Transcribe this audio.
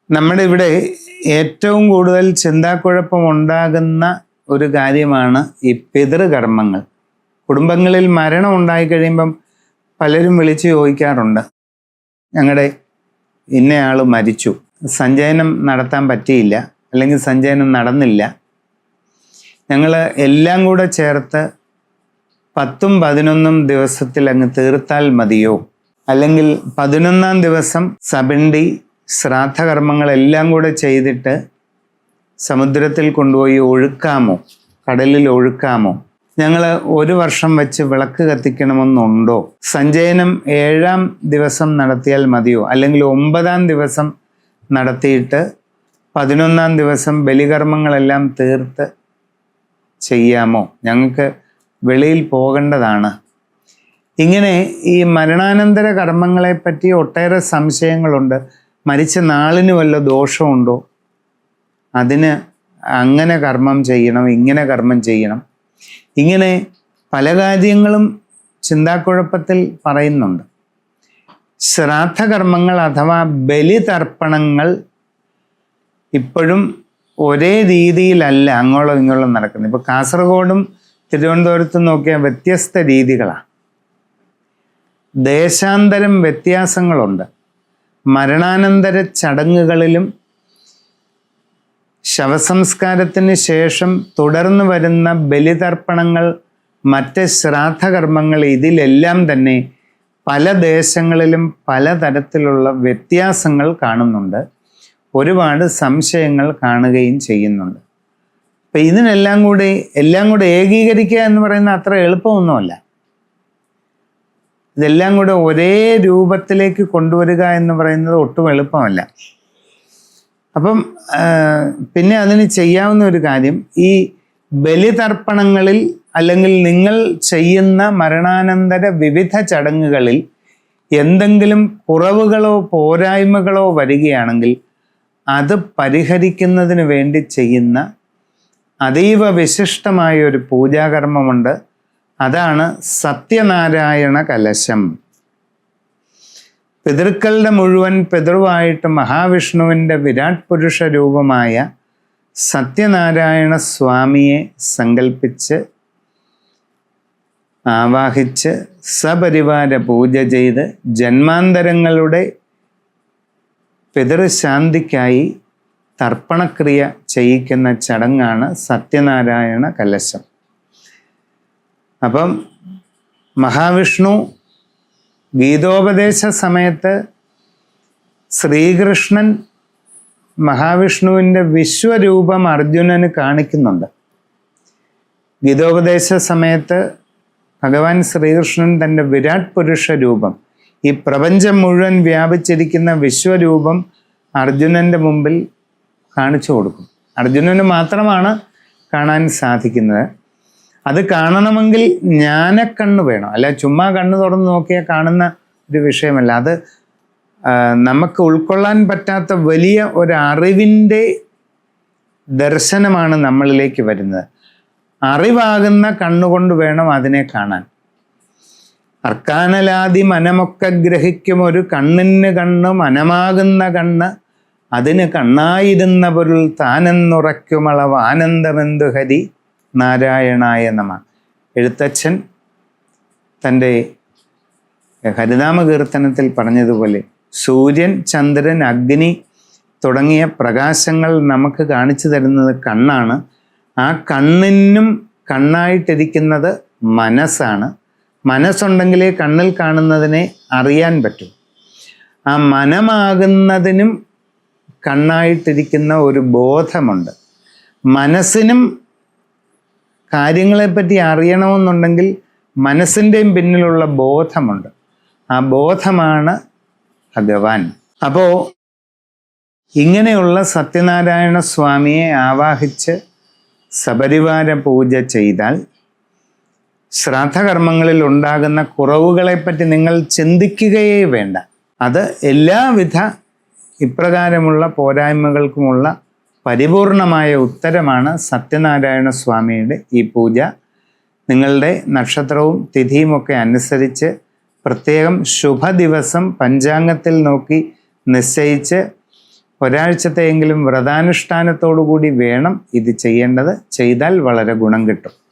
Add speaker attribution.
Speaker 1: നമ്മുടെ ഇവിടെ ഏറ്റവും കൂടുതൽ ചിന്താക്കുഴപ്പം ഉണ്ടാകുന്ന ഒരു കാര്യമാണ് ഈ പിതൃകർമ്മങ്ങൾ. കുടുംബങ്ങളിൽ മരണം ഉണ്ടായി കഴിയുമ്പം പലരും വിളിച്ച് ചോദിക്കാറുണ്ട്, ഞങ്ങളുടെ ഇന്നയാൾ മരിച്ചു, സഞ്ചയനം നടത്താൻ പറ്റിയില്ല, അല്ലെങ്കിൽ സഞ്ചയനം നടന്നില്ല, ഞങ്ങൾ എല്ലാം കൂടെ ചേർത്ത് 10ഉം 11ഉം ദിവസത്തിൽ അങ്ങ് തീർത്താൽ മതിയോ, അല്ലെങ്കിൽ 11ാം ദിവസം സബണ്ടി ശ്രാദ്ധകർമ്മങ്ങളെല്ലാം കൂടെ ചെയ്തിട്ട് സമുദ്രത്തിൽ കൊണ്ടുപോയി ഒഴുക്കാമോ, കടലിൽ ഒഴുക്കാമോ, ഞങ്ങൾ 1 വർഷം വെച്ച് വിളക്ക് കത്തിക്കണമെന്നുണ്ടോ, സഞ്ചയനം 7ാം ദിവസം നടത്തിയാൽ മതിയോ, അല്ലെങ്കിൽ 9ാം ദിവസം നടത്തിയിട്ട് 11ാം ദിവസം ബലികർമ്മങ്ങളെല്ലാം തീർത്ത് ചെയ്യാമോ, ഞങ്ങൾക്ക് വെളിയിൽ പോകേണ്ടതാണ്. ഇങ്ങനെ ഈ മരണാനന്തര കർമ്മങ്ങളെപ്പറ്റി ഒട്ടേറെ സംശയങ്ങളുണ്ട്. മരിച്ച നാളിന് വല്ല ദോഷമുണ്ടോ, അതിന് അങ്ങനെ കർമ്മം ചെയ്യണം, ഇങ്ങനെ കർമ്മം ചെയ്യണം, ഇങ്ങനെ പല കാര്യങ്ങളും ചിന്താക്കുഴപ്പത്തിൽ പറയുന്നുണ്ട്. ശ്രാദ്ധകർമ്മങ്ങൾ അഥവാ ബലിതർപ്പണങ്ങൾ ഇപ്പോഴും ഒരേ രീതിയിലല്ല അങ്ങോളം ഇങ്ങോളം നടക്കുന്നത്. ഇപ്പോൾ കാസർഗോഡും തിരുവനന്തപുരത്തും നോക്കിയാൽ വ്യത്യസ്ത രീതികളാണ്, ദേശാന്തരം വ്യത്യാസങ്ങളുണ്ട്. മരണാനന്തര ചടങ്ങുകളിലും ശവസംസ്കാരത്തിന് ശേഷം തുടർന്ന് വരുന്ന ബലിതർപ്പണങ്ങൾ, മറ്റ് ശ്രാദ്ധകർമ്മങ്ങൾ, ഇതിലെല്ലാം തന്നെ പല ദേശങ്ങളിലും പലതരത്തിലുള്ള വ്യത്യാസങ്ങൾ കാണുന്നുണ്ട്. ഒരുപാട് സംശയങ്ങൾ കാണുകയും ചെയ്യുന്നുണ്ട്. അപ്പം ഇതിനെല്ലാം കൂടെ ഏകീകരിക്കുക എന്ന് പറയുന്നത് അത്ര എളുപ്പമൊന്നുമല്ല. ഇതെല്ലാം കൂടെ ഒരേ രൂപത്തിലേക്ക് കൊണ്ടുവരിക എന്ന് പറയുന്നത് ഒട്ടും എളുപ്പമല്ല. അപ്പം പിന്നെ അതിന് ചെയ്യാവുന്ന ഒരു കാര്യം, ഈ ബലിതർപ്പണങ്ങളിൽ അല്ലെങ്കിൽ നിങ്ങൾ ചെയ്യുന്ന മരണാനന്തര വിവിധ ചടങ്ങുകളിൽ എന്തെങ്കിലും കുറവുകളോ പോരായ്മകളോ വരികയാണെങ്കിൽ അത് പരിഹരിക്കുന്നതിന് വേണ്ടി ചെയ്യുന്ന അതീവ വിശിഷ്ടമായ ഒരു പൂജാകർമ്മമുണ്ട്. അതാണ് സത്യനാരായണ കലശം. പിതൃക്കളുടെ മുഴുവൻ പിതൃവായിട്ട് മഹാവിഷ്ണുവിൻ്റെ വിരാട് പുരുഷ രൂപമായ സത്യനാരായണ സ്വാമിയെ സങ്കല്പിച്ച് ആവാഹിച്ച് സപരിവാര പൂജ ചെയ്ത് ജന്മാന്തരങ്ങളുടെ പിതൃശാന്തിക്കായി തർപ്പണക്രിയ ചെയ്യിക്കുന്ന ചടങ്ങാണ് സത്യനാരായണ കലശം. അപ്പം മഹാവിഷ്ണു ഗീതോപദേശ സമയത്ത് ശ്രീകൃഷ്ണൻ മഹാവിഷ്ണുവിൻ്റെ വിശ്വരൂപം അർജുനന് കാണിക്കുന്നുണ്ട്. ഗീതോപദേശ സമയത്ത് ഭഗവാൻ ശ്രീകൃഷ്ണൻ തൻ്റെ വിരാട് പുരുഷ രൂപം, ഈ പ്രപഞ്ചം മുഴുവൻ വ്യാപിച്ചിരിക്കുന്ന വിശ്വരൂപം അർജുനൻ്റെ മുമ്പിൽ കാണിച്ചു കൊടുക്കും. അർജുനന് മാത്രമാണ് കാണാൻ സാധിക്കുന്നത്. അത് കാണണമെങ്കിൽ ജ്ഞാനക്കണ്ണ് വേണം, അല്ല ചുമ്മാ കണ്ണ് തുറന്ന് നോക്കിയാൽ കാണുന്ന ഒരു വിഷയമല്ല. അത് നമുക്ക് ഉൾക്കൊള്ളാൻ പറ്റാത്ത വലിയ ഒരു അറിവിൻ്റെ ദർശനമാണ് നമ്മളിലേക്ക് വരുന്നത്. അറിവാകുന്ന കണ്ണുകൊണ്ട് വേണം അതിനെ കാണാൻ. അർക്കാനലാദി മനമൊക്കെ ഗ്രഹിക്കും ഒരു കണ്ണിന് കണ്ണ് മനമാകുന്ന കണ്ണ്, അതിന് കണ്ണായിരുന്ന പൊരുൾ താനെന്നുറയ്ക്കുമളവ് ആനന്ദമെന്തു ഹരി നാരായണായ നമ. എഴുത്തച്ഛൻ തൻ്റെ ഹരിനാമകീർത്തനത്തിൽ പറഞ്ഞതുപോലെ സൂര്യൻ, ചന്ദ്രൻ, അഗ്നി തുടങ്ങിയ പ്രകാശങ്ങൾ നമുക്ക് കാണിച്ചു തരുന്നത് കണ്ണാണ്. ആ കണ്ണിനും കണ്ണായിട്ടിരിക്കുന്നത് മനസ്സാണ്. മനസ്സുണ്ടെങ്കിലേ കണ്ണിൽ കാണുന്നതിനെ അറിയാൻ പറ്റും. ആ മനമാകുന്നതിനും കണ്ണായിട്ടിരിക്കുന്ന ഒരു ബോധമുണ്ട്. മനസ്സിനും കാര്യങ്ങളെപ്പറ്റി അറിയണമെന്നുണ്ടെങ്കിൽ മനസ്സിൻ്റെയും പിന്നിലുള്ള ബോധമുണ്ട്. ആ ബോധമാണ് ഭഗവാൻ. അപ്പോൾ ഇങ്ങനെയുള്ള സത്യനാരായണ സ്വാമിയെ ആവാഹിച്ച് സപരിവാര പൂജ ചെയ്താൽ ശ്രാദ്ധകർമ്മങ്ങളിൽ ഉണ്ടാകുന്ന കുറവുകളെപ്പറ്റി നിങ്ങൾ ചിന്തിക്കുകയേ വേണ്ട. അത് എല്ലാവിധ ഇപ്രകാരമുള്ള പോരായ്മകൾക്കുമുള്ള പരിപൂർണമായ ഉത്തരമാണ് സത്യനാരായണ സ്വാമിയുടെ ഈ പൂജ. നിങ്ങളുടെ നക്ഷത്രവും തിഥിയുമൊക്കെ അനുസരിച്ച് പ്രത്യേകം ശുഭദിവസം പഞ്ചാംഗത്തിൽ നോക്കി നിശ്ചയിച്ച് ഒരാഴ്ചത്തെയെങ്കിലും വ്രതാനുഷ്ഠാനത്തോടു കൂടി വേണം ഇത് ചെയ്യേണ്ടത്. ചെയ്താൽ വളരെ ഗുണം കിട്ടും.